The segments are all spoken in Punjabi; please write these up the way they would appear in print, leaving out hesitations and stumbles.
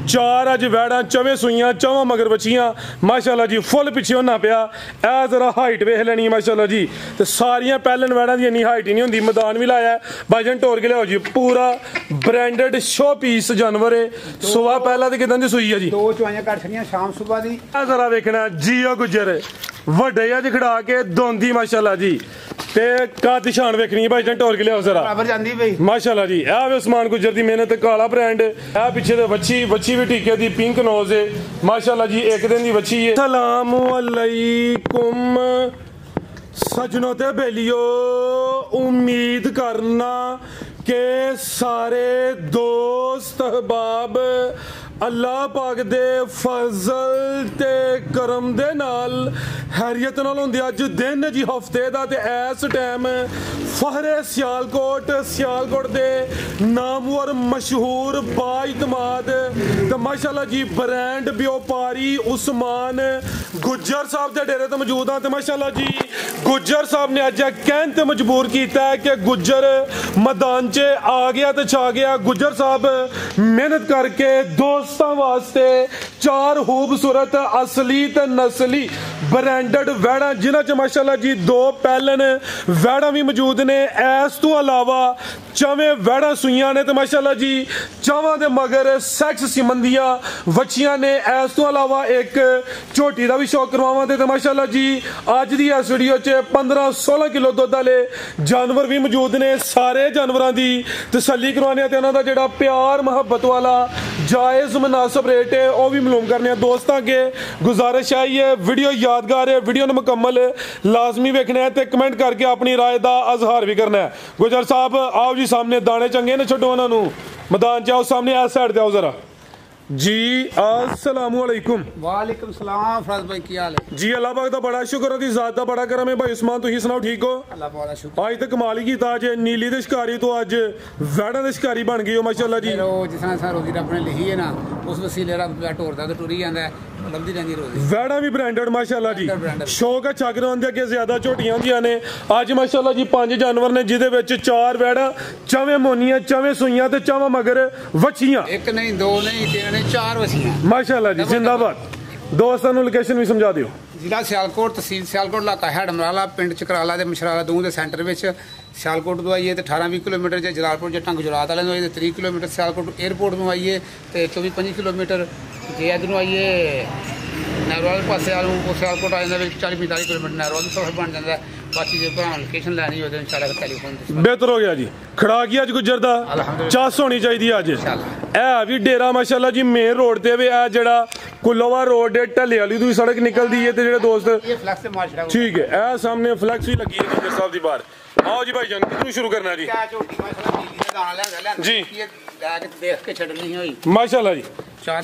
चार अज वैड़ा चवें सुइयां चवां मगर बचियां माशाल्लाह जी फुल पिछे होना पिया ए जरा हाइट वेख लैनी माशाल्लाह जी ते सारियां पैहलन वैड़ा दी इन्नी हाइट नहीं होंदी मैदान भी लाया भाईजान टोर के लियाओ जी पूरा ब्रांडेड शो पीस जानवर है सुबह पहला ते किदां दी सुई है जी दो चवाइयां कट छड़ियां शाम सुबह दी जरा वेखना जियो गुजर वड्डे अज खड़ा के दोंदी माशाल्लाह जी ते कद शान वेखनी है भाईजान टोर के लियाओ जरा बराबर जांदी भाई माशाल्लाह जी ए वे उस्मान गुजर दी मेहनत काला ब्रांड ए पीछे ते बच्ची भी टीके दी पिंक नोज है माशाल्लाह जी एक दिन दी बच्ची है सलाम अलैकुम सजनों ते बेलियो उम्मीद करना के सारे दोस्त अहबाब अल्लाह पाक दे फजल ते करम दे नाल हैरियत नाल होंदे अज दिन जी हफ्ते दा ते इस टाइम फहरे सियालकोट दे नामवर मशहूर बाइतमाद ते माशाल्लाह जी ब्रांड व्यापारी उस्मान गुज्जर साहब दे डेरे ते मौजूद हां ते माशाल्लाह जी गुज्जर साहब ने अज कहन ते मजबूर कीता है कि गुज्जर मैदान च आ गया ते छा गया गुज्जर साहब मेहनत करके दोस्तां वास्ते चार खूबसूरत असली ते नस्ली ब्रांडेड वैड़ा जिन्हां च माशाल्लाह जी दो पैलन वैड़ा भी मौजूद ने इस तो अलावा चवें वैड़ा सुइयां ने ते माशाल्लाह जी चावां दे मगर सैक्स सिमंदियां वच्छियां ने इस तो अलावा एक झोटी दा भी शौक करवावां ते माशाल्लाह जी अज दी इस वीडियो च 15-16 किलो दुध वाले जानवर भी मौजूद ने सारे जानवरां दी तसल्ली करवाने ते उन्हां दा जेहड़ा प्यार मुहब्बत वाला जायज मुनासिब रेट है वह भी मालूम करने दोस्तों के गुजारिश आई है वीडियो यादगार है वीडियो मुकम्मल लाजमी वेखना है ते कमेंट करके अपनी राय का अजहार भी करना है गुजर साहब आओ जी सामने दाने चंगे ने छड्डो उन्होंने मैदान च आओ सामने इस साइड ते आओ जरा जी अस्सलाम वालेकुम वालेकुम सलाम फराज भाई की हाल है जी अल्लाह पाक दा बड़ा शुक्र दी जात दा बड़ा करम है भाई उस्मान तुसीं सुनाओ ठीक हो अल्लाह पाक दा शुक्र आज तक कमाल ही कीता अज नीली दे शिकारी तो अज वैड़ा दे शिकारी बन गए हो माशाल्लाह जी जिस तरह रोजी रब ने लिखी है ना उस वसीले रब टोरदा ते टुरी जांदा है लंबी रहंदी रोजी वैड़ा भी ब्रांडेड माशाल्लाह जी शौक है चाकरां दे अगे ज्यादा झोटियां होंदियां ने अज माशाल्लाह जी 5 जानवर ने जिदे विच 4 वैड़ा चवें मोनियां चवें सुइयां ते चवां मगर वच्छियां एक नहीं दो नहीं तीन नहीं 4 वच्छियां माशाल्लाह जी जिंदाबाद दोस्तों लोकेशन भी समझा दियो जिला सियालकोट तहसील सियालकोट इलाका है डमराला पिंड चकराला ते मशराला दूं दे सेंटर विच सियालकोट तो आइए तो 18-20 किलोमीटर जे जलालपुर जट्टां गुजरात वाले आइए 30 किलोमीटर सियालकोट एयरपोर्ट में आइए तो 24-25 किलोमीटर जे इधरों आइए नैरोवाल पास सियालकोट आ जाता 40-45 किलोमीटर नैरोवाल सफर बन जाता है बाकी जो भरा लोकेशन लैनी हो इंशाल्लाह टेलीफोन बेहतर हो गया जी खड़ा गया अज गुजर दा चस होनी चाहिए अज है भी डेरा माशाल्लाह जी मेन रोड ते वे जेड़ा कुल्लोवा रोड ढले वाली दूई सड़क निकलदी है ते जेड़े दोस्त ठीक है ए सामने फ्लैक्स भी लगी है गुजर साहब दी बाहर आओ जी भाईजान कितनी शुरू करना जी जी माशाल्लाह जी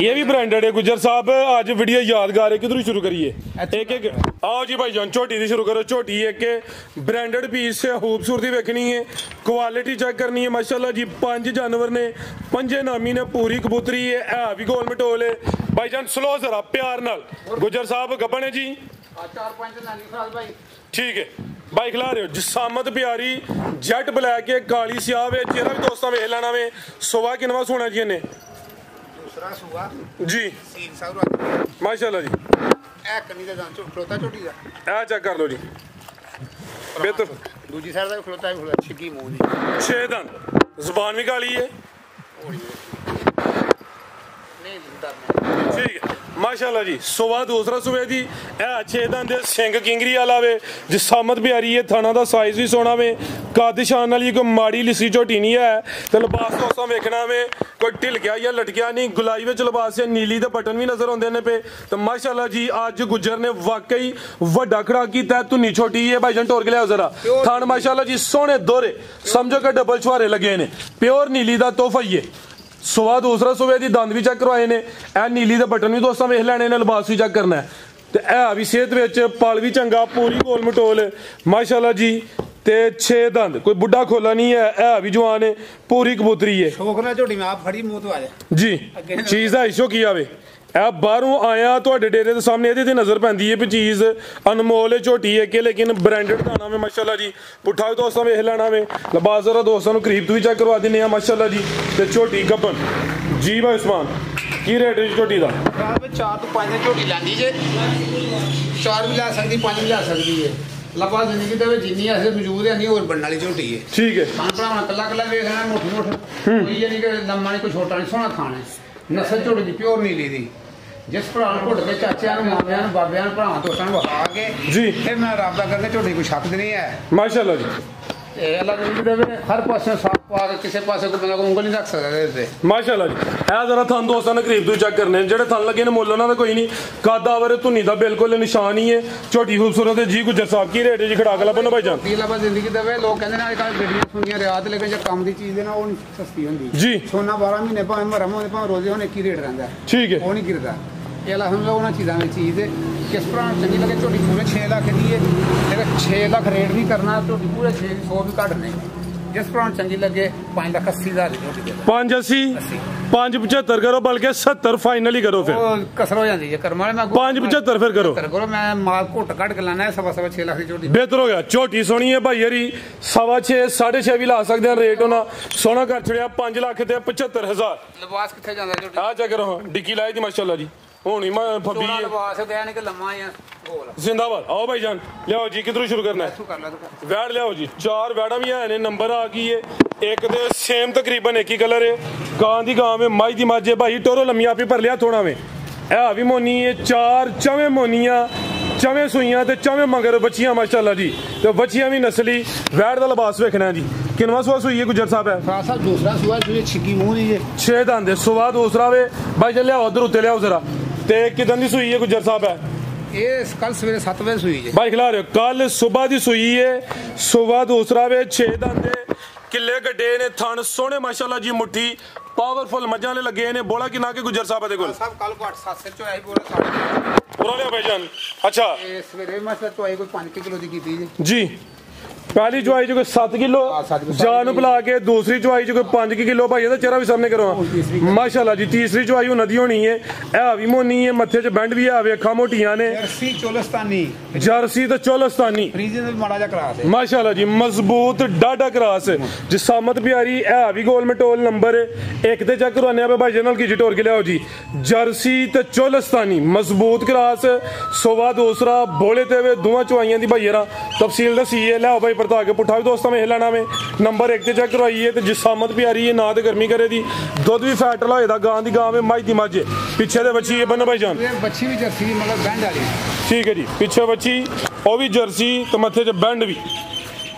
ये भी ब्रांडेड है गुजर साहब आज वीडियो यादगार है किधर शुरू करिए एक एक आओ जी भाईजान छोटी दी शुरू करो छोटी एक ब्रांडेड पीस है खूबसूरती वेखनी है क्वालिटी चेक करनी है माशाल्लाह जी 5 जानवर ने 5 नामी ने पूरी कबूतरी है भी गोल मटोल है भाईजान स्लो जरा प्यार नाल गुजर साहब गब्बन है जी 4-5 ठीक है बाइक ला रहे हो जिसामत प्यारी जैट ब्लैक है काली स्याह है चेहरा भी दोस्तों वेख लेना वे सुबह किनवा सोना जी ने दूसरा सुआ जी सीन साहब माशाल्लाह जी ए कनी दा जान खलोता छोटी दा ए चेक कर लो जी बेहतर दूसरी साइड दा खलोता छिकी मुंह दी 6 दांत जुबान भी काली है नहीं ठीक है माशाल्लाह जी सुबह दूसरा सुबह दी ए 6 दांत सिंग किंगरी वाला वे जिसामत प्यारी है थाना दा साइज भी सोना वे कद शान वाली कोई माड़ी लिसी झोटी नहीं है ते लिबास दोस्तों वेखना वे कोई ढिलकिया या लटकिया नहीं गुलाई विच लिबास है नीली दे बटन भी नजर आउंदे ने पे ते माशाल्लाह जी अज गुजर ने वाकई वड्डा खड़ा कीता तुन्नी छोटी है भाईजान टोर के लिया जरा थान माशाल्लाह जी सोने दोरे समझो कि डबल छुहारे लगे ने प्योर नीली दा तोहफा ही है सुबह दूसरा सुबह दी दंद भी चेक करवाए ने ए नीली दे बटन भी दोस्तों वेख लैने ने लिबास भी चेक करना है ते ए भी सेहत विच पल भी चंगा पूरी गोल मटोल माशाल्लाह जी ते 6 दंद कोई बुढ़ा खोला नहीं है भी जवान है पूरी कबूतरी है शौक ना झोटी में आप फड़ी मुंह तो आ जा जी चीज दा इशू की आवे ए बाहरों आया तुहाडे डेरे दे सामने एदे ते नजर पैंदी है भी चीज अनमोल झोटी है कि लेकिन ब्रांडेड दाना में माशाल्लाह जी पुठा भी दोस्तों वेख लेना वे लिबास जरा दोस्तों करीब तो भी चेक करवा दिने माशाल्लाह जी ते झोटी गब्बन जी भाई उस्मान ਕੀ ਰੇਟ ਹੈ ਝੋਟੀ ਦਾ? 4 ਤੋਂ 5 ਦੀ ਝੋਟੀ ਲੈਂਦੀ ਜੇ, 4 ਵੀ ਲੈ ਸਕਦੀ, 5 ਵੀ ਲੈ ਸਕਦੀ ਹੈ। ਲੱਭਾ ਜ਼ਿੰਦਗੀ ਦੇ ਵਿੱਚ ਜਿੰਨੀ ਅਸੀਂ ਮੌਜੂਦ ਹੈ ਨਹੀਂ ਹੋਰ ਬਣਨ ਵਾਲੀ ਝੋਟੀ ਹੈ। ਠੀਕ ਹੈ। ਖਾਣ ਭਰਾਵਾਂ ਕੱਲਾ ਕੱਲਾ ਵੇਖ ਲੈਣਾ, ਮੁੱਠ ਕੋਈ ਇਹ ਨਹੀਂ ਕਿ ਲੰਮਾ ਨਹੀਂ ਕੋਈ ਛੋਟਾ ਨਹੀਂ, ਸੋਹਣਾ ਖਾਣਾ ਨਸਲ ਝੋਟੀ ਦੀ ਪਿਓਰ ਨੀਲੀ ਦੀ। ਜਿਸ ਭਰਾ ਨੂੰ ਘੁੱਟ ਕੇ ਚਾਚਿਆਂ ਨੂੰ, ਮਾਮਿਆਂ ਨੂੰ, ਬਾਬਿਆਂ ਨੂੰ, ਭਰਾਵਾਂ ਦੋਸਤਾਂ ਨੂੰ ਵਿਖਾ ਕੇ ਜੀ ਫਿਰ ਮੈਂ ਰਾਬਤਾ ਕਰਕੇ ਝੋਟੀ ਕੋਈ ਸ਼ੱਕ ਨਹੀਂ ਹੈ। ਮਾਸ਼ਾਅੱਲਾ ਜੀ। ਤੇ ਅੱਲਾ ਜ਼ਿੰਦਗੀ ਦੇਵੇ, ਹਰ ਪਾਸੇ ਸਾਫ ਪਾ ਕੇ ਕਿਸੇ ਪਾਸੇ ਕੋਈ ਬੰਦਾ ਉਂਗਲ ਨਹੀਂ ਰੱਖ ਸਕਦਾ ਇਹਦੇ ਤੇ। ਮਾਸ਼ਾਅੱਲਾ ਜੀ। ਇਹ ਜ਼ਰਾ ਥਣ ਦੋਸਤਾਂ ਨੇ ਕਰੀਬ ਤੋਂ ਚੈੱਕ ਕਰਨੇ, ਜਿਹੜੇ ਥਣ ਲੱਗੇ ਨੇ ਮੁੱਲ ਉਹਨਾਂ ਦਾ ਕੋਈ ਨਹੀਂ, ਕਾਦਾਵਰ ਧੁਨੀ ਦਾ ਬਿਲਕੁਲ ਨਿਸ਼ਾਨ ਹੀ ਹੈ। ਝੋਟੀ ਖੂਬਸੂਰਤ ਹੈ ਜੀ। ਗੁੱਜਰ ਸਾਹਿਬ ਕੀ ਰੇਟ ਹੈ ਜੀ? ਖੜਾ ਕੇ ਲੱਭੋ ਨਾ ਭਾਈ ਜਾਨ। ਲੱਭਾ ਜ਼ਿੰਦਗੀ ਦੇਵੇ। ਲੋਕ ਕਹਿੰਦੇ ਨੇ ਅੱਜ ਕੱਲ੍ਹ ਗੱਡੀਆਂ ਸੁਣੀਆਂ ਰਿਆਤ, ਲੇਕਿਨ ਜੇ ਕੰਮ ਦੀ ਚੀਜ਼ ਹੈ ਨਾ ਉਹ ਨਹੀਂ ਸਸਤੀ ਹੁੰਦੀ ਜੀ। ਸੋਨਾ 12 ਮਹੀਨੇ ਭਾਵੇਂ ਮਰਮ ਹੋਵੇ ਭਾਵੇਂ ਰੋਜ਼ੇ ਹੋਣ ਇੱਕ ਹੀ ਰੇਟ ਰਹਿੰਦਾ। ਠੀਕ ਹੈ। ਉਹ ਨਹੀਂ ਗਿਰਦਾ। ਇਹ ਅਲਹਮਦੁਲਿਲਾ ਉਹਨਾਂ ਚੀਜ਼ਾਂ ਦੀ ਚੀਜ਼ ਹੈ। ਕਿਸ ਭਰਾ ਨੂੰ ਚੰਗੀ ਲੱਗੇ ਝੋਟੀ ਪੂਰੇ 6 ਲੱਖ ਦੀ ਹੈ, ਲੇਕਿਨ 6 ਲੱਖ ਰੇਟ ਵੀ ਕਰਨਾ, ਝੋਟੀ ਪੂਰੇ 6 100 ਵੀ ਘੱਟ ਨਹੀਂ। ਜਿਸ ਭਰਾ ਨੂੰ ਚੰਗੀ ਲੱਗੇ 5,80,000 ਦੀ ਝੋਟੀ ਦੇ 580 575 ਕਰੋ, ਬਲਕਿ 70 ਫਾਈਨਲ ਹੀ ਕਰੋ। ਫਿਰ ਉਹ ਕਸਰ ਹੋ ਜਾਂਦੀ ਹੈ ਕਰਮ ਵਾਲੇ। ਮੈਂ 575 ਫਿਰ ਕਰੋ। ਕਰੋ ਮੈਂ ਮਾਲ ਘੁੱਟ ਕੱਢ ਕੇ ਲਾਣਾ 6.5 ਲੱਖ ਦੀ ਝੋਟੀ। ਬਿਹਤਰ ਹੋ ਗਿਆ। ਝੋਟੀ ਸੋਹਣੀ ਹੈ ਭਾਈ ਹਰੀ, 6.5 6.5 ਵੀ ਲਾ ਸਕਦੇ ਆ ਰੇਟ। ਉਹਨਾਂ ਸੋਹਣਾ ਕਰ ਛੜਿਆ 5 ਲੱਖ ਤੇ 75,000। ਲਿਬਾਸ ਕਿੱਥੇ ਜਾਂਦਾ ਝੋਟੀ? ਆ ਚੈੱਕ ਕਰੋ, ਡਿੱਕੀ ਲਾਈ ਦੀ ਮਾਸ਼ਾਅੱਲਾ ਜੀ। ਹੁਣ ਹੀ ਮੈਂ ਫੱਬੀ ਲਿਬਾਸ ਗਿਆ ਨਹੀਂ ਕਿ ਲੰਮਾ ਆ ਗੋਲ। ਜ਼ਿੰਦਾਬਾਦ। ਆਓ ਭਾਈ ਜਾਨ ਲਿਆਓ ਜੀ, ਕਿਧਰੋਂ ਸ਼ੁਰੂ ਕਰਨਾ ਹੈ? ਕਰ ਲੈ ਤੂੰ ਵੈੜ ਲਿਆਓ ਜੀ। 4 ਵੈੜਾਂ ਵੀ ਹੈ ਨੇ, ਨੰਬਰ ਆ ਗਈ ਏ। ਇੱਕ ਤੇ ਸੇਮ ਤਕਰੀਬਨ ਇੱਕ ਹੀ ਕਲਰ ਹੈ। ਗਾਂ ਦੀ ਗਾਂ ਵੇ, ਮਾਈ ਦੀ ਮਾਝੇ ਭਾਈ ਟੋਰੋ ਲੰਮੀ ਆਪੀ ਭਰ ਲਿਆ ਥੋੜਾ ਵੇ। ਇਹ ਵੀ ਮੋਨੀ ਹੈ। 4 ਚਵੇਂ ਮੋਨੀਆਂ, ਚਵੇਂ ਸੂਈਆਂ ਤੇ ਚਵੇਂ ਮਗਰ ਬੱਚੀਆਂ ਮਾਸ਼ਾਅੱਲਾ ਜੀ। ਤੇ ਬੱਚੀਆਂ ਵੀ ਨਸਲੀ। ਵੈੜ ਦਾ ਲਿਬਾਸ ਵੇਖਣਾ ਜੀ। ਕਿੰਨਵਾਂ ਸੂਆ ਸੂਈ ਹੈ ਗੁਜਰ ਸਾਹਿਬ? ਹੈ ਸਾਹਿਬ ਦੂਸਰਾ ਸੂਆ ਜੋ ਛਿੱਕੀ ਮੂੰਹ ਦੀ ਹੈ। 6 ਦੰਦ ਦੇ ਸੂਆ ਦੂਸਰਾ ਵੇ ਭਾਈ ਜੀ। ਲਿਆਓ ਉਧਰ ਉੱਤੇ ਲਿਆਓ ਜ਼ਰਾ। ਤੇ ਕਿਦਾਂ ਦੀ ਸੂਈ ਹੈ ਗੁਜਰ ਸਾਹਿਬ? ਹੈ ਇਹ ਕੱਲ ਸਵੇਰੇ 7 ਵਜੇ ਸੂਈ ਜੇ ਭਾਈ ਖਿਲਾ ਰਹੇ ਹੋ। ਕੱਲ ਸਵੇਰ ਦੀ ਸੂਈ ਹੈ। ਸੂਆ ਦੂਸਰਾ ਵੇ। 6 ਦੰਦ ਦੇ ਕਿੱਲੇ ਗੱਡੇ ਨੇ, ਥਣ ਸੋਹਣੇ ਮਾਸ਼ਾਅੱਲਾ ਜੀ। ਮੁੱਠੀ ਪਾਵਰਫੁਲ ਮੱਝਾਂ ਵਾਲੇ ਲੱਗੇ ਨੇ। ਬੋਲਾ ਕਿੰਨਾ ਕੇ ਗੁਜਰ ਸਾਹਿਬ ਦੇ ਕੋਲ? ਸਾਹਿਬ ਕੱਲ ਕੋ 8-7 ਸਿਰ ਚੋਂ ਆਈ ਬੋਲੇ 7.5 ਪੂਰਾ ਲਿਆ ਭਾਈ ਜਾਨ। ਅੱਛਾ ਇਹ ਸਵੇਰੇ ਮੈਂ ਚੋਈ ਕੋਈ 5 ਕਿਲੋ ਦੀ ਕੀਤੀ ਜੀ। ਪਹਿਲੀ ਚੁਆਈ ਚ ਕੋਈ 7 ਕਿਲੋ ਜਾਨ ਨੂੰ ਪਿਲਾ ਕੇ, ਦੂਸਰੀ ਚੁਆਈ ਚ ਕੋਈ 5 ਕਿਲੋ ਭਾਈ ਇਹਦਾ ਚਿਹਰਾ ਵੀ ਸਾਹਮਣੇ ਕਰੋ ਮਾਸ਼ਾਅੱਲਾ ਜੀ। ਤੀਸਰੀ ਚੁਆਈ ਉਹਨਾਂ ਦੀ ਹੋਣੀ ਹੈ। ਇਹ ਵੀ ਮੋਨੀ ਹੈ, ਮੱਥੇ 'ਚ ਬੈਂਡ ਵੀ ਆ, ਵੇਖਾਂ ਮੋਟੀਆਂ ਨੇ। ਜਰਸੀ ਚੋਲਸਤਾਨੀ, ਜਰਸੀ ਤੇ ਚੋਲਸਤਾਨੀ ਫਰੀਜ਼ਨ ਵੀ ਮਾੜਾ ਜਿਹਾ ਕਰਾ ਦੇ ਮਾਸ਼ਾਅੱਲਾ ਜੀ। ਮਜ਼ਬੂਤ ਡਾਡਾ ਕਰਾਸ, ਜਿਸਾਮਤ ਪਿਆਰੀ। ਇਹ ਵੀ ਗੋਲ ਮਟੋਲ ਨੰਬਰ 1 ਤੇ ਚੈੱਕ ਕਰਵਾਨੇ ਆ ਭਾਈ ਜਨਰਲ ਕੀ ਜਟੋਰ ਕੇ ਲਿਆਓ ਜੀ। ਜਰਸੀ ਤੇ ਚੋਲਸਤਾਨੀ ਮਜ਼ਬੂਤ ਕਰਾਸ। ਸੋਵਾ ਦੂਸਰਾ ਬੋਲੇ ਤੇ ਵੇ ਦੋਵਾਂ ਚੁਆਈਆਂ ਦੀ ਭਾਈ ਯਾਰਾ ਤਫਸੀਲ ਦਸੀ ਹੈ। ਲਿਆਓ ਭਾਈ ਪਰਤਾ ਕੇ ਪੁੱਠਾ ਵੀ ਦੋਸਤਾਂ ਵੇਖ ਲੈਣਾ ਵੇ। ਨੰਬਰ 1 ਤੇ ਚੈੱਕ ਕਰਵਾਈਏ। ਤੇ ਜਿਸਾਮਤ ਪਿਆਰੀ ਹੈ, ਨਾ ਤੇ ਗਰਮੀ ਕਰੇ ਦੀ। ਦੁੱਧ ਵੀ ਫੈਟ ਵਾਲਾ ਹੋਏਦਾ। ਗਾਂ ਦੀ ਗਾਂ ਵੇ, ਮਾਈ ਦੀ ਮੱਝ। ਪਿੱਛੇ ਦੇ ਬੱਚੀ ਹੈ ਬੰਨਾ ਭਾਈ ਜਾਨ। ਇਹ ਬੱਚੀ ਵੀ ਜਰਸੀ ਦੀ ਮਤਲਬ ਬੈਂਡ ਵਾਲੀ। ਠੀਕ ਹੈ ਜੀ। ਪਿੱਛੇ ਬੱਚੀ ਉਹ ਵੀ ਜਰਸੀ ਤੇ ਮੱਥੇ 'ਚ ਬੈਂਡ ਵੀ।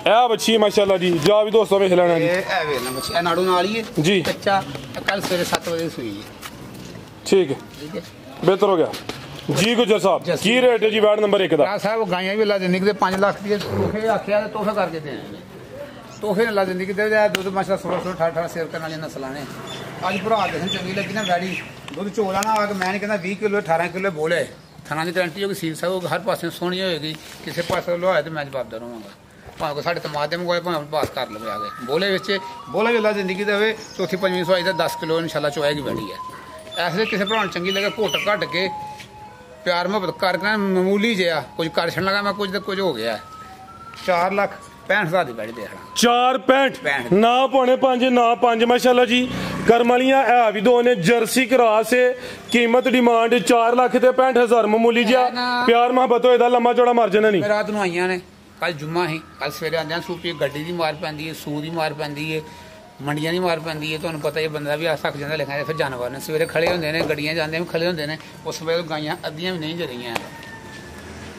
ਇਹ ਬੱਚੀ ਮਾਸ਼ਾਅੱਲਾ ਜੀ। ਜਾ ਵੀ ਦੋਸਤਾਂ ਵੇਖ ਲੈਣਾ ਜੀ। ਇਹ ਵੇ ਨਾ ਬੱਚੀ, ਇਹ ਨਾੜੂ ਨਾਲ ਹੀ ਹੈ ਜੀ। ਬੱਚਾ ਕੱਲ ਸਵੇਰੇ 7 ਵਜੇ ਸੂਈ ਹੈ। ਠੀਕ ਹੈ, ਬਿਹਤਰ ਹੋ ਗਿਆ ਜੀ। ਗੁਜਰ ਸਾਹਿਬ ਕੀ ਰੇਟ ਹੈ ਜੀ ਵੈੜ ਨੰਬਰ 1 ਦਾ? ਸਾਹਿਬ ਗਾਈਆਂ ਵੀ ਲਾ ਜ਼ਿੰਦਗੀ ਦੇ 5 ਲੱਖ ਦੀ ਤੋਹਫੇ ਆਖਿਆ ਤੇ ਤੋਹਫੇ ਕਰਕੇ ਦੇਣੇ। ਤੋਹਫੇ ਲਾ ਜ਼ਿੰਦਗੀ ਦੇ ਦੁੱਧ ਮਾਸ਼ਾ 16 18 ਸੇਵ ਕਰਨ ਵਾਲੀਆਂ ਨਸਲਾਂ ਨੇ। ਅੱਜ ਭਰਾ ਦੇਖਣ ਚੰਗੀ ਲੱਗੀ ਨਾ ਵੈੜੀ। ਦੁੱਧ ਚੋਲਾ ਨਾ ਆ ਕੇ ਮੈਂ ਨਹੀਂ ਕਹਿੰਦਾ 20 ਕਿਲੋ 18 ਕਿਲੋ ਬੋਲੇ। ਥਣਾ ਦੀ ਗਰੰਟੀ ਹੋਗੀ। ਸੀਲ ਸਾਹਿਬ ਹਰ ਪਾਸੇ ਸੋਹਣੀ ਹੋਏਗੀ। ਕਿਸੇ ਪਾਸੇ ਲੋਹਾਏ ਤੇ ਮੈਂ ਜਵਾਬਦਾਰ ਹੋਵਾਂਗਾ। ਭਾਵੇਂ ਸਾਡੇ ਤਮਾਦ ਦੇ ਮੰਗਵਾਏ, ਭਾਵੇਂ ਪਾਸ ਕਰ ਲਵੇ ਆ ਗਏ। ਬੋਲੇ ਵਿੱਚ ਬੋਲਾ ਵੀ ਲਾ ਜ਼ਿੰਦਗੀ ਦੇ ਹੋਵੇ। ਚੌਥੀ 5ਵੀਂ ਸਵਾਈ ਦਾ 10 ਕਿਲੋ ਇਨਸ਼ਾਅੱਲਾ ਚੋਏਗੀ ਵੈੜੀ ਹੈ। ਐਸੇ ਕਿਸੇ ਭਰਾ ਨੂੰ ਚੰਗੀ ਲੱਗੇ ਘੁੱਟ ਘੱਟ ਕੇ ਪਿਆਰ ਮੁਹੱਬਤ ਕਰਕੇ ਮਾਮੂਲੀ ਜਿਹਾ ਕੁਝ ਕਰ ਛੱਡਣ ਲੱਗਾ ਮੈਂ, ਕੁਝ ਤੇ ਕੁਝ ਹੋ ਗਿਆ। 4,65,000 ਦੀ ਬੈੜੀ ਦੇਖਣਾ। 4,65 ਨਾ ਪੌਣੇ 5 ਨਾ 5 ਮਾਸ਼ਾਅੱਲਾ ਜੀ। ਕਰਮ ਵਾਲੀਆਂ ਹੈ ਵੀ ਦੋ ਨੇ। ਜਰਸੀ ਕਰਾਸ ਹੈ। ਕੀਮਤ ਡਿਮਾਂਡ 4 ਲੱਖ ਤੇ 65,000 ਮਾਮੂਲੀ ਜਿਹਾ। ਪਿਆਰ ਮੁਹੱਬਤ ਹੋਏਦਾ ਲੰਮਾ ਚੌੜਾ ਮਰ ਜਾਣਾ ਨਹੀਂ। ਰਾਤ ਨੂੰ ਆਈਆਂ ਨੇ। ਕੱਲ ਜੁਮਾ ਸੀ। ਕੱਲ ਸਵੇਰੇ ਆਉਂਦਿਆਂ ਸੂਪੀ ਗੱਡੀ ਦੀ ਮਾਰ ਪੈਂਦੀ ਹੈ, ਸੂ ਦੀ ਮਾਰ ਪੈਂਦੀ ਹੈ, ਮੰਡੀਆਂ ਦੀ ਮਾਰ ਪੈਂਦੀ ਹੈ। ਤੁਹਾਨੂੰ ਪਤਾ ਇਹ ਬੰਦਾ ਵੀ ਆ ਸੱਕ ਜਾਂਦਾ ਲਿਖਿਆ। ਫਿਰ ਜਾਨਵਰ ਨੇ ਸਵੇਰੇ ਖੜੇ ਹੁੰਦੇ ਨੇ, ਗੱਡੀਆਂ ਜਾਂਦੇ ਵੀ ਖੜੇ ਹੁੰਦੇ ਨੇ। ਉਸ ਵੇਲੇ ਗਾਈਆਂ ਅੱਧੀਆਂ ਵੀ ਨਹੀਂ ਜਰੀਆਂ।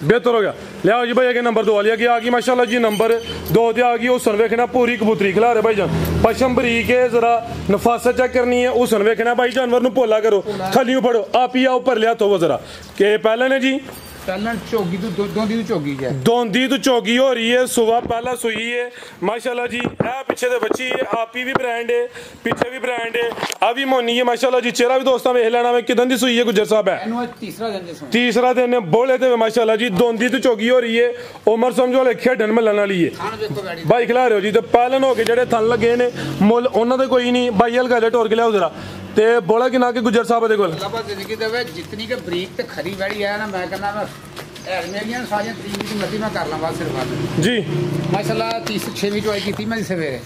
ਬਿਹਤਰ ਹੋ ਗਿਆ। ਲਿਆਓ ਜੀ ਭਾਈ ਅੱਗੇ ਨੰਬਰ 2 ਵਾਲੀ ਆ ਗਈ ਮਾਸ਼ਾਅੱਲਾ ਜੀ। ਨੰਬਰ 2 ਤੇ ਆ ਗਈ ਹੁਸਨ ਵੇਖਣਾ। ਪੂਰੀ ਕਬੂਤਰੀ ਖਿਲਾ ਰਹੇ ਭਾਈ ਜਾਨ। ਪਸ਼ਮ ਬਰੀਕ ਹੈ, ਜਰਾ ਨਫਾਸਤ ਚੈੱਕ ਕਰਨੀ ਹੈ। ਹੁਸਨ ਵੇਖਣਾ ਭਾਈ ਜਾਨਵਰ ਨੂੰ ਭੋਲਾ ਕਰੋ। ਥੱਲਿਓਂ ਫੜੋ ਆਪ ਹੀ ਆਓ ਭਰ ਲਿਆ ਤੋ ਜਰਾ ਕਿ ਪਹਿਲਾਂ ਨੇ ਜੀ ਪਹਿਲਾਂ ਝੋਗੀ ਤੋਂ ਦੋਂਦੀ ਤੋਂ ਝੋਗੀ ਹੈ। ਦੋਂਦੀ ਤੋਂ ਝੋਗੀ ਹੋ ਰਹੀ ਹੈ। ਸੁਬਹ ਪਹਿਲਾਂ ਸੂਈ ਹੈ ਮਾਸ਼ਾਅੱਲਾ ਜੀ। ਇਹ ਪਿੱਛੇ ਦੇ ਬੱਚੀ ਹੈ। ਆਪੀ ਵੀ ਬ੍ਰਾਂਡ ਹੈ, ਪਿੱਛੇ ਵੀ ਬ੍ਰਾਂਡ ਹੈ। ਆ ਵੀ ਮੋਨੀ ਹੈ ਮਾਸ਼ਾਅੱਲਾ ਜੀ। ਚਿਹਰਾ ਵੀ ਦੋਸਤਾਂ ਵੇਖ ਲੈਣਾ ਵੇ ਕਿਦਾਂ ਦੀ ਸੂਈ ਹੈ ਗੁਜਰ ਸਾਹਿਬ। ਹੈ ਇਹਨੂੰ ਤੀਸਰਾ ਦਿਨ ਜੇ ਤੀਸਰਾ ਦਿਨ ਬੋਲੇ ਤੇ ਮਾਸ਼ਾਅੱਲਾ ਜੀ। ਦੋਂਦੀ ਤੋਂ ਝੋਗੀ ਹੋ ਰਹੀ ਹੈ। ਉਮਰ ਸਮਝੋ ਲੈ ਖੇਡਣ ਮਿਲਣ ਵਾਲੀ ਹੈ। ਬਾਈ ਖਿਲਾ ਰਹੇ ਹੋ ਜੀ। ਤੇ ਪਹਿਲਨ ਹੋ ਕੇ ਜਿਹੜੇ ਥਣ ਲੱਗੇ ਨੇ ਮੁੱਲ ਉਹਨਾਂ ਦੇ ਕੋਈ ਨਹੀਂ। ਬਾਈ ਹਲ ਗਾਲੇ ਟੋਰ ਕੇ ਲਿਆਓ ਜਰਾ। ਤੇ ਬੋਲਾ ਕਿੰਨਾ ਕੇ ਗੁਜਰ ਸਾਹਿਬ ਦੇ ਕੋਲ? ਜ਼ਿੰਦਗੀ ਦੇ ਵਿੱਚ ਜਿਤਨੀ ਕਿ ਬਰੀਕ ਤੇ ਖਰੀ ਵੈੜੀ ਹੈ ਨਾ, ਮੈਂ ਕਹਿੰਦਾ ਮੈਂ ਮੇਰੀਆਂ ਸਾਰੀਆਂ 3 ਦੀ ਮੱਤੀ ਮੈਂ ਕਰ ਲਾਂ ਬਾਅਦ ਸਿਰਫ ਜੀ। ਮਾਸ਼ਾਅੱਲਾ 6ਵੀਂ ਚੋਈ ਕੀਤੀ ਮੈਂ ਸਵੇਰੇ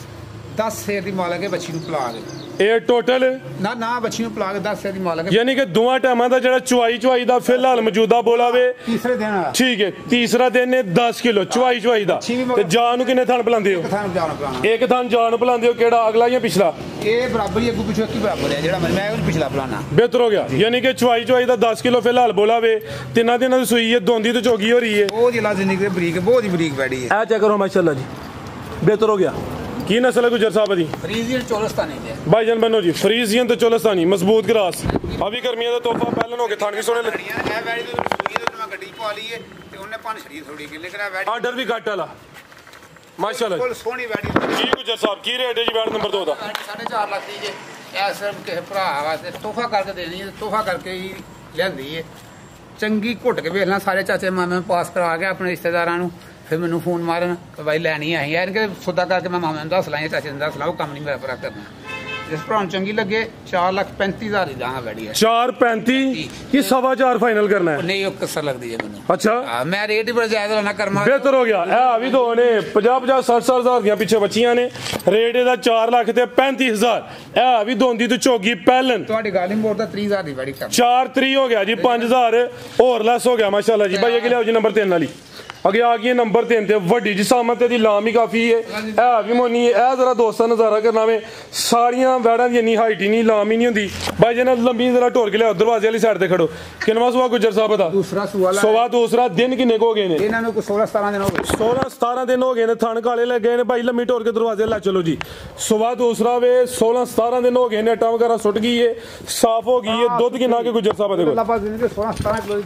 10 ਸ਼ੇਰ ਦੀ ਮਾਲ ਅਗੇ ਬੱਚੀ ਨੂੰ ਪਿਲਾ ਕੇ ਇਹ ਟੋਟਲ ਨਾ ਨਾ ਬੱਚੀ ਨੂੰ ਪਲਾ ਕੇ ਦੱਸ ਦੀ ਮਾਲਕ ਯਾਨੀ ਕਿ ਦੋਵਾਂ ਟਾਈਮਾਂ ਦਾ ਜਿਹੜਾ ਚੁਆਈ ਦਾ ਫਿਲਹਾਲ ਮੌਜੂਦਾ ਬੋਲਾ ਵੇ ਤੀਸਰੇ ਦਿਨ ਵਾਲਾ ਠੀਕ ਹੈ। ਤੀਸਰਾ ਦਿਨ ਨੇ 10 ਕਿਲੋ ਚੁਆਈ ਦਾ। ਤੇ ਜਾਨ ਨੂੰ ਕਿੰਨੇ ਥਣ ਪਲਾਉਂਦੇ ਹੋ? ਥਾਂ ਜਾਣ ਪਲਾਣਾ ਇੱਕ ਥਣ ਜਾਨ ਨੂੰ ਪਲਾਉਂਦੇ ਹੋ, ਕਿਹੜਾ ਅਗਲਾ ਜਾਂ ਪਿਛਲਾ? ਇਹ ਬਰਾਬਰ ਹੀ ਅੱਗੂ ਪਿਛੂ ਕੀ ਬਰਾਬਰ ਹੈ, ਜਿਹੜਾ ਮੈਂ ਉਹਨੂੰ ਪਿਛਲਾ ਪਲਾਣਾ ਬਿਹਤਰ ਹੋ ਗਿਆ। ਯਾਨੀ ਕਿ ਚੁਆਈ ਦਾ 10 ਕਿਲੋ ਫਿਲਹਾਲ ਬੋਲਾ ਵੇ। ਤਿੰਨਾਂ ਦਿਨਾਂ ਦੀ ਸੂਈ ਹੈ, ਦੋਂਦੀ ਤੇ ਚੋਗੀ ਹੋ ਰਹੀ ਹੈ। ਬਹੁਤ ਜ਼ਿਆਦਾ ਜ਼ਿੰਦਗੀ ਦੇ ਬਰੀਕ, ਬਹੁਤ ਹੀ ਬਰੀਕ ਬੈੜੀ ਹੈ। ਇਹ ਚੈੱਕ ਕਰੋ ਮਾਸ਼ਾਅੱਲਾ ਜੀ, ਬਿਹਤਰ ਹੋ ਗਿਆ। ਕੀ ਨਸਲ ਹੈ ਗੁਜਰ ਸਾਹਿਬ ਦੀ? ਫਰੀਜ਼ੀਅਨ ਚੋਲਸਤਾਨੀ ਹੈ भाईजान बनो जी, फ्रीजियन तो चोलस्तानी मजबूत ग्रास। अभी गर्मियों का तोहफा पहले हो गए, थान भी सोने लगे। ਇਹ ਵੈੜੀ ਤੋਂ ਸੂਈ ਤੋਂ ਮੈਂ ਗੱਡੀ ਪਾ ਲਈ ਹੈ ਤੇ ਉਹਨੇ ਪੰਨ ਛੜੀ ਥੋੜੀ ਕਿ ਲੇਕਿਨ ਇਹ ਵੈੜੀ आर्डर भी घट वाला माशाल्लाह ਕੋਲ ਸੋਹਣੀ ਵੈੜੀ जी। गुजर साहब की रेट है जी बैट नंबर 2 का? 4.5 ਲੱਖ ਦੀ ਜੇ ਇਹ ਸਿਰਫ ਕਿਸੇ ਭਰਾ ਵਾਸਤੇ ਤੋਹਫਾ ਕਰਕੇ ਦੇਣੀ ਹੈ, ਤੋਹਫਾ ਕਰਕੇ ਹੀ ਲਿਆਂਦੀ ਹੈ। ਚੰਗੀ ਘੁੱਟ ਕੇ ਵੇਖ ਲਾਂ, ਸਾਰੇ ਚਾਚੇ ਮਾਮੇ ਪਾਸ ਕਰਾ ਕੇ ਆਪਣੇ ਰਿਸ਼ਤੇਦਾਰਾਂ ਨੂੰ ਫਿਰ ਮੈਨੂੰ ਫੋਨ ਮਾਰਨ ਕਿ ਬਾਈ ਲੈਣੀ ਆਈ ਯਾਰ ਕਿ ਸੌਦਾ ਕਰਕੇ ਮੈਂ ਮਾਮੇ ਨੂੰ ਦੱਸ ਲਾਂ, ਚਾਚੇ ਨੂੰ ਦੱਸ ਲਾਂ, ਉਹ ਕੰਮ ਨਹੀਂ ਮੇਰਾ ਪੂਰਾ ਕਰਨਾ। ਜਿਸ ਭਰਾ ਨੂੰ ਚੰਗੀ ਲੱਗੇ 4,35,000 ਦੀ ਦਾਂਗਾ ਵੈੜੀ ਹੈ। 4.35 की 4.25 फाइनल करना है? ਨਹੀਂ ਉਹ ਕਸਰ ਲੱਗਦੀ ਹੈ ਮੈਨੂੰ। अच्छा ਹਾਂ ਮੈਂ ਰੇਟ ਹੀ ਬੜਾ ਜ਼ਿਆਦਾ ਨਾ ਕਰਮਾ। बेहतर हो गया। ਇਹ ਵੀ ਦੋ ਨੇ 50 60 ਹਜ਼ਾਰ ਦੀਆਂ ਪਿੱਛੇ ਬੱਚੀਆਂ ਨੇ। ਰੇਟ ਇਹਦਾ 4 ਲੱਖ ਤੇ 35,000। ਇਹ ਵੀ ਦੋਂਦੀ ਤੋਂ ਝੋਗੀ ਪਹਿਲਨ ਤੁਹਾਡੀ ਗੱਲ ਨਹੀਂ ਬੋਲਦਾ 30,000 ਦੀ ਵੈੜੀ ਕਰ 4-3 ਹੋ ਗਿਆ ਜੀ, 5,000 ਹੋਰ ਲੈਸ ਹੋ ਗਿਆ ਮਾਸ਼ਾਅੱਲਾ ਜੀ। ਭਾਈ ਅਗੇ ਲਿਆਓ ਜੀ ਨੰਬਰ 3 ਵਾਲੀ। ਅੱਗੇ ਆ ਗਈ ਨੰਬਰ 3 ਤੇ ਵੱਡੀ ਜਿਸਾਮਤ ਦੀ ਲਾਮ ਹੀ ਕਾਫੀ ਹੈ। ਇਹ ਵੀ ਮੋਨੀ ਹੈ। ਇਹ ਜ਼ਰਾ ਦੋਸਤਾਂ ਨਜ਼ਾਰਾ ਕਰਨਾ ਵੇ, ਸਾਰੀਆਂ ਵੈੜਾਂ ਦੀ ਇੰਨੀ ਹਾਈਟ ਹੀ ਨਹੀਂ, ਲਾਮ ਹੀ ਨਹੀਂ ਹੁੰਦੀ। ਭਾਈ ਜੀ ਨਾ ਲੰਬੀ ਜ਼ਰਾ ਢੋਲ ਕੇ ਲਿਆਓ, ਦਰਵਾਜ਼ੇ ਵਾਲੀ ਸਾਈਡ ਤੇ ਖੜੋ। ਕਿੰਨਵਾਂ ਸੂਆ ਗੁਜਰ ਸਾਹਿਬ ਦਾ? ਦੂਸਰਾ ਸੂਆ ਸਵਾ ਦੂਸਰਾ ਦਿਨ ਕਿੰਨੇ ਕੋ ਹੋ ਗਏ ਨੇ? ਇਹਨਾਂ ਨੂੰ ਕੋਈ 16-17 ਦਿਨ ਹੋ ਗਏ। 16-17 ਦਿਨ ਹੋ ਗਏ ਨੇ। ਥਣ ਕਾਲੇ ਲੱਗੇ ਨੇ ਭਾਈ, ਲੰਮੀ ਢੋਲ ਕੇ ਦਰਵਾਜ਼ੇ ਲੈ ਚਲੋ ਜੀ। ਸਵਾ ਦੂਸਰਾ ਵੇ 16-17 ਦਿਨ ਹੋ ਗਏ ਨੇ। ਟਾਂ ਵਗੈਰਾ ਸੁੱਟ ਗਈ ਏ, ਸਾਫ਼ ਹੋ ਗਈ ਏ। ਦੁੱਧ ਕਿੰਨਾ ਕੇ ਗੁਜਰ ਸਾਹਿਬ ਦੇ ਕੋਲ? ਅੱਲਾਹ ਪਾਕ ਦੇ 16-17 ਕਿਲੋ ਦੀ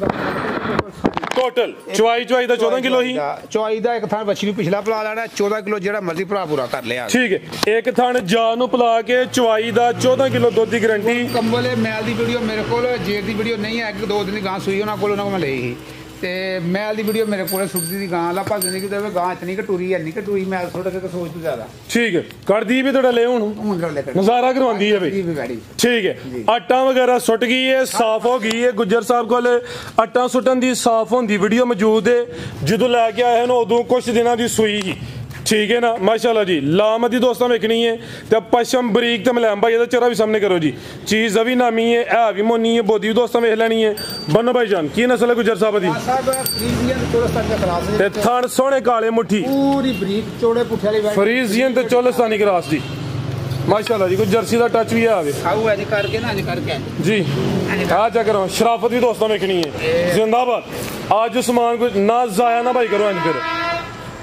ਟੋਟਲ ਚੁਆਈ ਦਾ 14 ਕਿਲੋ ਹੀ। ਚੁਆਈ ਦਾ ਇੱਕ ਥਾਂ ਬੱਚੀ ਨੂੰ ਪਿਛਲਾ ਪਲਾ ਲੈਣਾ 14 ਕਿਲੋ, ਜਿਹੜਾ ਮਰਜ਼ੀ ਭਰਾ ਪੂਰਾ ਕਰ ਲਿਆ। ਠੀਕ ਹੈ। ਇੱਕ ਥਣ ਜਾਨ ਨੂੰ ਪਲਾ ਕੇ ਚੁਆਈ ਦਾ 14 ਕਿਲੋ ਦੁੱਧ ਦੀ ਗਰੰਟੀ। ਕੰਬਲ ਮੈਲ ਦੀ ਵੀਡੀਓ ਮੇਰੇ ਕੋਲ, ਜੇਰ ਦੀ ਵੀਡੀਓ ਨਹੀਂ ਹੈ ਕਿ 2 ਦਿਨ ਦੀ ਗਾਂ ਸੂਈ ਉਹਨਾਂ ਕੋਲ ਮੈਂ ਲਈ ਸੀ। ਤੇ ਮੈਲ ਦੀ ਵੀਡੀਓ ਮੇਰੇ ਕੋਲ ਸੁੱਕੀ ਦੀ ਗਾਂ ਲਾ ਭਾਜੀ ਨਹੀਂ ਕਿਤੇ ਗਾਂ ਇਤਨੀ ਘਟੂਰੀ ਹੈ, ਨਹੀਂ ਘਟੂਰੀ ਮੈਲ ਥੋੜਾ ਜਿਹਾ ਸੋਚ ਤੋਂ ਜ਼ਿਆਦਾ। ਠੀਕ ਹੈ। ਕਰਦੀ ਵੀ ਤੁਹਾਡਾ ਲੈ ਹੁਣ ਨਜ਼ਾਰਾ ਕਰਵਾਉਂਦੀ ਹੈ ਬਈ। ਠੀਕ ਹੈ। ਆਟਾ ਵਗੈਰਾ ਸੁੱਟ ਗਈ ਹੈ, ਸਾਫ਼ ਹੋ ਗਈ ਹੈ। ਗੁੱਜਰ ਸਾਹਿਬ ਕੋਲ ਆਟਾ ਸੁੱਟਣ ਦੀ ਸਾਫ਼ ਹੁੰਦੀ ਵੀਡੀਓ ਮੌਜੂਦ ਹੈ। ਜਦੋਂ ਲੈ ਕੇ ਆਏ ਹਨ ਉਦੋਂ ਕੁਝ ਦਿਨਾਂ ਦੀ ਸੂਈ ਹੀ। ठीक है ना माशाल्लाह जी। लामती दोस्तों वेखनी है तो पशम बरीक तो मलैम भाई चेहरा भी सामने करो जी। चीज़ अभी नामी है, है भी मोनी है, बोदी भी दोस्तों वेख लेनी है। बनो भाई जान की नस्ल है गुजर साहब दी? थन सोने काले मुट्ठी पूरी बरीक चौड़े पुठे वाली फ्रीजियन ते चोलस्तानी क्रॉस दी माशाल्लाह जी। कोई जर्सी का टच भी है खाऊ है जी करके ना जी करके जी। आ जा करो शराफत भी दोस्तों वेखनी है। जिंदाबाद। आज जो सामान को ना जाया ना भाई करो फिर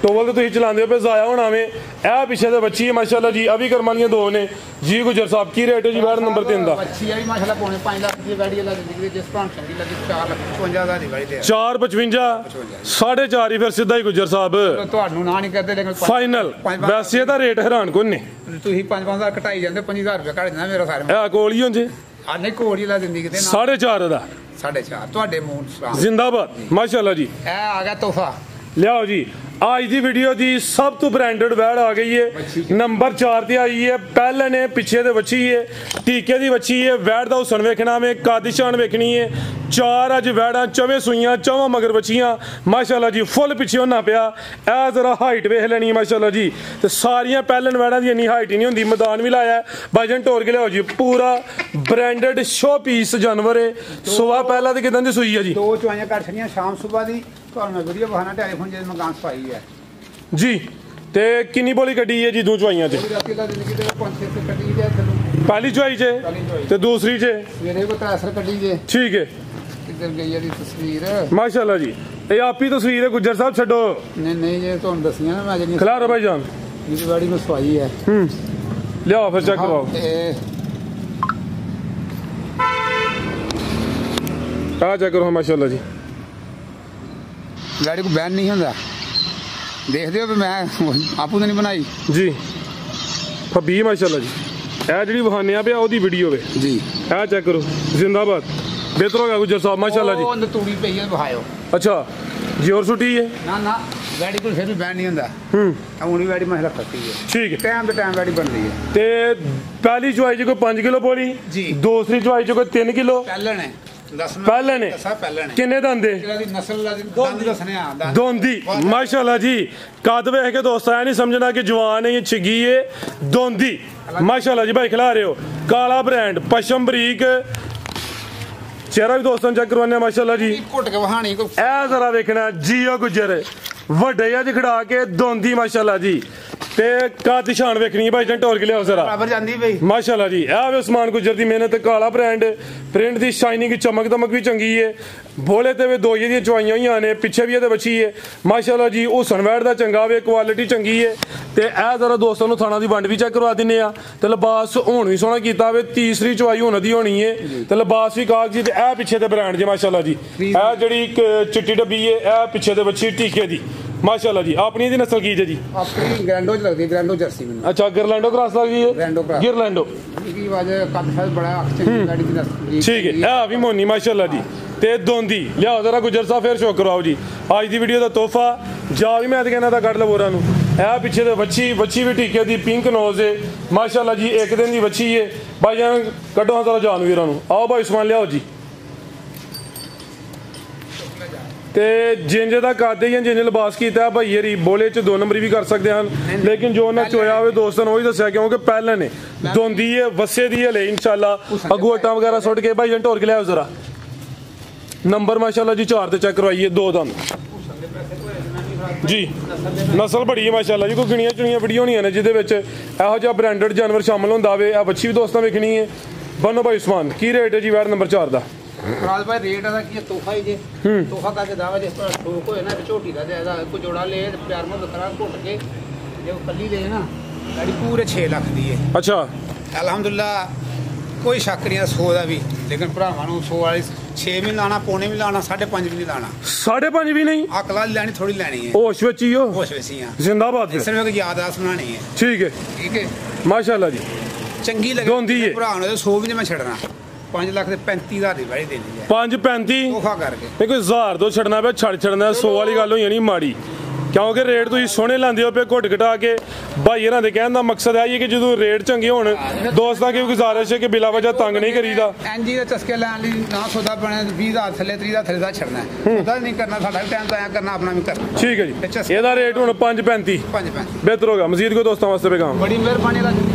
टोवल तो तुम चलाते हो पे जाया होना में। ए पिछे तो बच्ची है माशाल्लाह जी। अभी करमानियां 2 ने जी। गुजर साहब की रेट है जी बैड नंबर 3 का? बच्ची है माशाल्लाह पौने 5 लाख की बैडी लग दिखदी जिस पान चंगी लगी 4,55,000 दी बैडी दे 4,55 4.5 ही फिर सीधा ही गुजर साहब ਤੁਹਾਨੂੰ ਨਾ ਨਹੀਂ ਕਰਦੇ ਲੇਕਿਨ फाइनल। वैसे ਇਹਦਾ ਰੇਟ ਹੈਰਾਨ ਕੋਈ ਨਹੀਂ। ਤੁਸੀਂ 5-5000 ਘਟਾਈ ਜਾਂਦੇ 5000 ਰੁਪਏ ਘਟ ਜਾਂਦਾ ਮੇਰਾ ਸਾਰੇ ਇਹ ਕੋਲ ਹੀ ਹੁੰਦੇ ਆ ਨਹੀਂ ਕੋਲ ਹੀ ਲਾ ਦਿੰਦੀ ਕਿਤੇ ਨਾ 4.5 ਦਾ 4.5 ਤੁਹਾਡੇ ਮੂੰਹ ਸਲਾਮ जिंदाबाद माशाल्लाह जी। ਇਹ ਆ ਗਿਆ ਤੋਹਫਾ ਲਿਆਓ ਜੀ। आज ਦੀ ਵੀਡੀਓ ਦੀ ਸਭ ਤੋਂ ਬ੍ਰਾਂਡਡ ਵੈੜ ਆ ਗਈ ਹੈ। ਨੰਬਰ 4 ਤੇ ਆਈ ਹੈ। ਪਹਿਲੇ ਨੇ ਪਿੱਛੇ ਤੇ ਵੱਛੀ ਹੈ, ਟੀਕੇ ਦੀ ਵੱਛੀ ਹੈ। ਵੈੜ ਦਾ ਹੁਸਨ ਵੇਖਣਾ ਵੇ, ਕਾਦਿਸ਼ਾਨ ਵੇਖਣੀ ਹੈ। 4 ਅੱਜ ਵੈੜਾਂ ਚਵੇਂ ਸੂਈਆਂ, ਚਵਾਂ ਮਗਰ ਵੱਛੀਆਂ ਮਾਸ਼ਾਅੱਲਾ ਜੀ। ਫੁੱਲ ਪਿੱਛੇ ਹੋਣਾ ਪਿਆ। ਇਹ ਜ਼ਰਾ ਹਾਈਟ ਵੇਖ ਲੈਣੀ ਮਾਸ਼ਾਅੱਲਾ ਜੀ। ਤੇ ਸਾਰੀਆਂ ਪਹਿਲਨ ਵੈੜਾਂ ਦੀ ਇੰਨੀ ਹਾਈਟ ਹੀ ਨਹੀਂ ਹੁੰਦੀ। ਮੈਦਾਨ ਵੀ ਲਾਇਆ ਭਾਈਜਾਨ ਟੋਰ ਕੇ ਲਿਆਓ ਜੀ। ਪੂਰਾ ਬ੍ਰਾਂਡਡ ਸ਼ੋ ਪੀਸ ਜਾਨਵਰ ਹੈ। ਸੁਬਾ ਪਹਿਲਾਂ ਤੇ ਕਿਦਾਂ ਦੀ ਸੂਈ ਹੈ ਜੀ? 2 ਚੁਆਈਆਂ ਕੱਟ ਛੜੀਆਂ ਸ਼ਾਮ ਸੁਬਾ ਦੀ ਤੁਹਾਨੂੰ ਮੈਂ ਵੀਡੀਓ ਬਹਾਨਾ ਟੈਲੀਫੋਨ ਜੇ ਮੈਂ ਗਾਂ ਪਾਈ ਹੈ ਜੀ। ਤੇ ਕਿੰਨੀ ਬੋਲੀ ਕੱਢੀ ਹੈ ਜੀ 2 ਚੁਆਈਆਂ 'ਚ? ਪਹਿਲੀ ਚੁਆਈ 'ਚ ਤੇ ਦੂਸਰੀ 'ਚ ਮੇਰੇ ਕੋਲ ਤਾਂ ਅਸਰ ਕੱਢੀ ਜੇ। ਠੀਕ ਹੈ। ਕਿੱਧਰ ਗਈ ਇਹਦੀ ਤਸਵੀਰ ਮਾਸ਼ਾਅੱਲਾ ਜੀ। ਇਹ ਆਪੀ ਤਸਵੀਰ ਹੈ ਗੁੱਜਰ ਸਾਹਿਬ ਛੱਡੋ। ਨਹੀਂ ਜੇ ਤੁਹਾਨੂੰ ਦੱਸੀਆਂ ਨਾ ਮੈਂ ਅਜੇ ਨਹੀਂ ਖਿਲਾ ਭਾਈ ਜਾਨ ਇਹ ਵਾੜੀ ਨੂੰ ਸਵਾਈ ਹੈ। ਲਿਆਓ ਫਿਰ ਚੈੱਕ ਕਰਵਾਓ। ਆ ਚੈੱਕ ਕਰੋ ਮਾਸ਼ਾਅੱਲਾ ਜੀ। गाड़ी को बैन नहीं होता देखते हो मैं आपू तो नहीं बनाई जी। फबी माशाल्लाह जी। ਇਹ ਜਿਹੜੀ ਵਹਾਨੇ ਆ ਪਿਆ ਉਹਦੀ ਵੀਡੀਓ ਵੇ ਜੀ। ਇਹ ਚੈੱਕ ਕਰੋ। ਜ਼ਿੰਦਾਬਾਦ। ਬਿਹਤਰ ਹੋ ਗਿਆ ਗੁਜਰ ਸਾਹਿਬ ਮਾਸ਼ਾਅੱਲਾ ਜੀ। ਉਹ ਤੂੜੀ ਪਈ ਹੈ ਵਹਾਇਓ। ਅੱਛਾ ਜੀ। ਹੋਰ ਛੁੱਟੀ ਹੈ? ਨਾ गाड़ी को फिर भी बैन नहीं होता। ਹੁਣ गाड़ी मैं रखती है। ठीक है। टाइम तो टाइम गाड़ी बन रही है। ਤੇ ਪਹਿਲੀ ਚੁਆਈ 'ਚ ਕੋਈ 5 ਕਿਲੋ ਬੋਲੀ ਜੀ। ਦੂਸਰੀ ਚੁਆਈ 'ਚ ਕੋਈ 3 ਕਿਲੋ ਪਹਿਲਣ ਹੈ। ਪਹਿਲੇ ਨੇ ਕਿੰਨੇ ਦੰਦੇ? ਦੋਂਦੀ ਮਾਸ਼ਾਅੱਲਾ ਜੀ। ਕੱਦ ਵੇਖ ਕੇ ਦੋਸਤ ਐ ਨਹੀਂ ਸਮਝਣਾ ਕਿ ਜਵਾਨ ਹੈ ਜਾਂ ਛਿੱਗੀ ਹੈ। ਦੋਂਦੀ माशाल्लाह जी भाई खिला रहे हो काला ब्रांड पशम बरीक चेहरा भी दोस्तों चेक करवाने माशाल्लाह जी ਘੁੱਟ ਕੇ ਵਹਾਣੀ ਕੋ ए जरा देखना जियो गुजर ਵੱਡੇ ਅੱਜ ਖੜਾ ਕੇ ਦੋਂਦੀ ਮਾਸ਼ਾਅੱਲਾ ਜੀ ਤੇ ਕਾਦ ਸ਼ਾਨ ਵੇਖਣੀ ਹੈ ਭਾਈ ਜਨ ਟੋਰ ਕੇ ਲਿਆਓ ਜ਼ਰਾ ਬਰਾਬਰ ਜਾਂਦੀ ਬਈ ਮਾਸ਼ਾਅੱਲਾ ਜੀ ਇਹ ਵੇ ਉਸਮਾਨ ਗੁਜਰ ਦੀ ਮਿਹਨਤ ਕਾਲਾ ਬ੍ਰਾਂਡ ਪ੍ਰਿੰਟ ਦੀ ਸ਼ਾਈਨਿੰਗ ਚਮਕ ਦਮਕ ਵੀ ਚੰਗੀ ਹੈ ਭੋਲੇ ਤੇ ਵੇ ਦੋਈਏ ਦੀਆਂ ਚਵਾਈਆਂ ਹੋਈਆਂ ਨੇ ਪਿੱਛੇ ਵੀ ਇਹਦੇ ਬੱਚੀ ਹੈ ਮਾਸ਼ਾਅੱਲਾ ਜੀ ਉਹ ਸਨਵੈੜ ਦਾ ਚੰਗਾ ਵੇ ਕੁਆਲਿਟੀ ਚੰਗੀ ਹੈ ਤੇ ਇਹ ਜ਼ਰਾ ਦੋਸਤਾਂ ਨੂੰ ਥਾਣਾ ਦੀ ਵੰਡ ਵੀ ਚੈੱਕ ਕਰਵਾ ਦਿੰਨੇ ਆ ਤੇ ਲਿਬਾਸ ਹੁਣ ਵੀ ਸੋਹਣਾ ਕੀਤਾ ਵੇ ਤੀਸਰੀ ਚਵਾਈ ਹੁਣ ਦੀ ਹੋਣੀ ਹੈ ਤੇ ਲਿਬਾਸ ਵੀ ਕਾਗਜ਼ੀ ਤੇ ਇਹ ਪਿੱਛੇ ਤੇ ਬ੍ਰਾਂਡ ਜੇ ਮਾਸ਼ਾਅੱਲਾ ਜੀ ਇਹ ਜਿਹੜੀ ਚਿੱਟੀ ਡੱਬੀ ਹੈ ਇਹ ਪਿੱਛੇ ਤੇ ਬੱਚੀ ਟੀਕੇ ਦੀ माशाल्लाह जी अपनी दी नस्ल की जी ਆਪਣੀ ਗ੍ਰੈਂਡੋ ਚ ਲੱਗਦੀ ਗ੍ਰੈਂਡੋ ਜਰਸੀ ਮੈਨੂੰ अच्छा गिरलैंडो क्रॉस लग गई है ਗ੍ਰੈਂਡੋ ਕਰਾ गिरलैंडो ਕੀ ਵਾਜ ਕੱਦ ਸਾਈਜ਼ ਬੜਾ ਅੱਛੀ ਗਾੜੀ ਦੀ ਨਸਲ ठीक है ए भी मोनी माशाल्लाह जी ते दोंदी लियाओ जरा गुजर साहब फिर शो करवाओ जी आज दी वीडियो दा तोहफा जा भी मैं कहना दा कट लो बोरा नु ए पिछे ते बच्ची भी टीके दी पिंक नोज है माशाल्लाह जी एक दिन दी बच्ची है भाई जान कटो जरा जान वीरां नु आओ भाई उस्मान लियाओ जी ਤੇ ਜਿੰਜ ਦਾ ਕਾਦੇ ਜਾਂ ਜਿੰਜ ਲਿਬਾਸ ਕੀਤਾ ਭਾਈ ਯਰੀ ਬੋਲੇ ਚ 2 ਨੰਬਰੀ ਵੀ ਕਰ ਸਕਦੇ ਹਨ ਲੇਕਿਨ ਜੋ ਉਹਨਾਂ ਚੋਇਆ ਹੋਵੇ ਦੋਸਤਾਂ ਨੂੰ ਉਹੀ ਦੱਸਿਆ ਕਿਉਂਕਿ ਪਹਿਲਾਂ ਨੇ ਦੋਂਦੀ ਹੈ ਵਸੇ ਦੀ ਹੈ ਲੈ ਇਨਸ਼ਾਅੱਲਾ ਅਗੋਟਾ ਵਗੈਰਾ ਸੁੱਟ ਕੇ ਭਾਈ ਜਨ ਢੋਰ ਕੇ ਲਿਆਓ ਜ਼ਰਾ ਨੰਬਰ ਮਾਸ਼ਾਅੱਲਾ ਜੀ 4 ਤੇ ਚੈੱਕ ਕਰਵਾਈਏ 2 ਦੰਦ ਜੀ ਨਸਲ ਬੜੀ ਹੈ ਮਾਸ਼ਾਅੱਲਾ ਜੀ ਕੋਈ ਗਿਣੀਆਂ ਚੁਣੀਆਂ ਵੀਡੀਓ ਹੋਣੀਆਂ ਨੇ ਜਿਹਦੇ ਵਿੱਚ ਇਹੋ ਜਿਹਾ ਬ੍ਰਾਂਡਡ ਜਾਨਵਰ ਸ਼ਾਮਲ ਹੁੰਦਾ ਵੇ ਆ ਬੱਚੀ ਵੀ ਦੋਸਤਾਂ ਵੇਖਣੀ ਹੈ ਬਨੋ ਭਾਈ ਉਸਮਾਨ ਕੀ ਰੇਟ ਹੈ ਜੀ ਵੈਟ ਨੰਬਰ 4 ਦਾ ਰਾਜ ਭਾਈ ਰੇਟ ਦਾ ਕੀ ਤੋਹਫਾ ਹੀ ਜੇ ਤੋਹਫਾ ਕਰਕੇ ਦਾਵਾ ਜਿਸ ਤਰ੍ਹਾਂ ਠੋਕ ਹੋਏ ਨਾ ਝੋਟੀ ਦਾ ਇਹਦਾ ਕੋ ਜੋੜਾ ਲੈ ਪਿਆਰ ਮੁਹੱਬਤ ਕਰਾ ਘੁੱਟ ਕੇ ਜੇ ਉਹ ਕੱਲੀ ਲੈ ਨਾ ਗਾੜੀ ਪੂਰੇ 6 ਲੱਖ ਦੀ ਹੈ ਅੱਛਾ ਅਲਹਮਦੁਲਿਲਾ ਕੋਈ ਸ਼ੱਕ ਨਹੀਂ 100 ਦਾ ਵੀ ਲੇਕਿਨ ਭਰਾਵਾਂ ਨੂੰ 100 ਵਾਲੀ 6 ਵੀ ਲਾਣਾ ਪੌਣੇ ਵੀ ਲਾਣਾ 5.5 ਵੀ ਨਹੀਂ ਲਾਣਾ 5.5 ਵੀ ਨਹੀਂ ਅਕਲਾ ਲੈਣੀ ਥੋੜੀ ਲੈਣੀ ਹੈ ਹੋਸ਼ ਵਿੱਚ ਹੀ ਹੋ ਹੋਸ਼ ਵਸੀ ਆ ਜ਼ਿੰਦਾਬਾਦ ਫਿਰ ਸਿਰਫ ਇੱਕ ਯਾਦਾਸ਼ਤ ਬਣਾਣੀ ਹੈ ਠੀਕ ਹੈ ਠੀਕ ਹੈ ਮਾਸ਼ਾਅੱਲਾ ਜੀ ਚੰਗੀ ਦੋਂਦੀ ਲੱਗੇ ਹੈ। ਭਰਾ ਨੂੰ 100 ਵੀ ਨਹੀਂ ਮੈਂ ਛੱਡਣਾ 5 ਲੱਖ ਦੇ 35,000 ਦੀ ਵਾਲੀ ਦੇਣੀ ਹੈ 5.35 ਤੋਹਫਾ ਕਰਕੇ ਇਹ ਕੋਈ 1000 ਤੋਂ ਛੱਡਣਾ ਪਿਆ ਛੱਡਣਾ 100 ਵਾਲੀ ਗੱਲ ਹੋਈ ਨਹੀਂ ਮਾੜੀ ਕਿਉਂਕਿ ਰੇਟ ਤੁਸੀਂ ਸੋਹਣੇ ਲਾਂਦੇ ਹੋ ਪਏ ਘੁੱਟ ਘਟਾ ਕੇ ਭਾਈ ਇਹਨਾਂ ਦੇ ਕਹਿਣ ਦਾ ਮਕਸਦ ਹੈ ਕਿ ਜਦੋਂ ਰੇਟ ਚੰਗੇ ਹੋਣ ਦੋਸਤਾਂ ਕੀ ਗੁਜ਼ਾਰਿਸ਼ ਹੈ ਕਿ ਬਿਲਾ ਵਜ੍ਹਾ ਤੰਗ ਨਹੀਂ ਕਰੀਦਾ ਐਨਜੀ ਦੇ ਚਸਕੇ ਲੈਣ ਲਈ ਨਾ ਸੌਦਾ ਬਣੇ 20,000 ਥੱਲੇ 30,000 ਥੱਲੇ ਦਾ ਛੱਡਣਾ ਉਹਦਾ ਨਹੀਂ ਕਰਨਾ ਸਾਡਾ ਟਾਈਮ ਤਾਂ ਆਇਆ ਕਰਨਾ ਆਪਣਾ ਵੀ ਕਰਨਾ ਠੀਕ ਹੈ ਜੀ ਇਹਦਾ ਰੇਟ ਹੁਣ 5.35 5 ਬਿਹਤਰ ਹੋ ਗਿਆ ਮਜ਼ੀਦ ਕੋਈ ਦੋਸਤਾਂ ਵਾਸਤੇ ਪੈਗਾਮ ਬੜੀ ਮਿਹਰਬਾਨੀ ਦਾ ਜੀ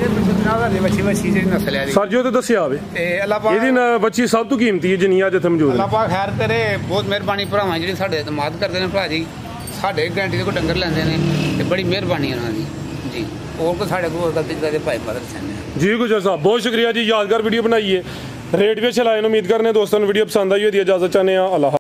ਬੱਚੀ ਜਿਹੜੀ ਨਸਲ ਹੈ ਸਰ ਜੀ ਉਹ ਤੇ ਦੱਸਿਆ ਹੋਵੇ ਤੇ ਅੱਲਾਹ ਪਾਕ ਇਹਦੀ ਬੱਚੀ ਸਭ ਤੋਂ ਕੀਮਤੀ ਹੈ ਜਿੰਨੀ ਅੱਜ ਇੱਥੇ ਮੌਜੂਦ ਅੱਲਾਹ ਹੈ ਪਾਕ ਖੈਰ ਤੇਰੇ ਬਹੁਤ ਮਿਹਰਬਾਨੀ ਭਰਾਵਾਂ ਜਿਹੜੇ ਸਾਡੇ ਇਤਮਾਦ ਕਰਦੇ ਨੇ ਭਰਾ ਜੀ ਸਾਡੇ ਗਰੰਟੀ ਦੇ ਕੋਈ ਡੰਗਰ ਲੈਂਦੇ ਨੇ ਤੇ ਬੜੀ ਮਿਹਰਬਾਨੀ ਉਹਨਾਂ ਦੀ ਜੀ ਹੋਰ ਕੋ ਸਾਡੇ ਕੋਲ ਗਲਤੀ ਕਰਦੇ ਭਾਈ ਮਦਦ ਸੈਨੇ ਜੀ ਗੁਜਰ ਸਾਹਿਬ ਬਹੁਤ ਸ਼ੁਕਰੀਆ ਜੀ ਯਾਦਗਾਰ ਵੀਡੀਓ ਬਣਾਈ ਹੈ ਰੇਟ ਵੀ ਅੱਛਾ ਲਾਇਆ ਉਮੀਦ ਕਰਨੇ ਦੋਸਤਾਂ ਨੂੰ ਵੀਡੀਓ ਪਸੰਦ ਆਈ ਹੋਈ ਦੀ ਇਜਾਜ਼ਤ ਚਾਹੁੰਦੇ ਆ ਅੱਲਾਹ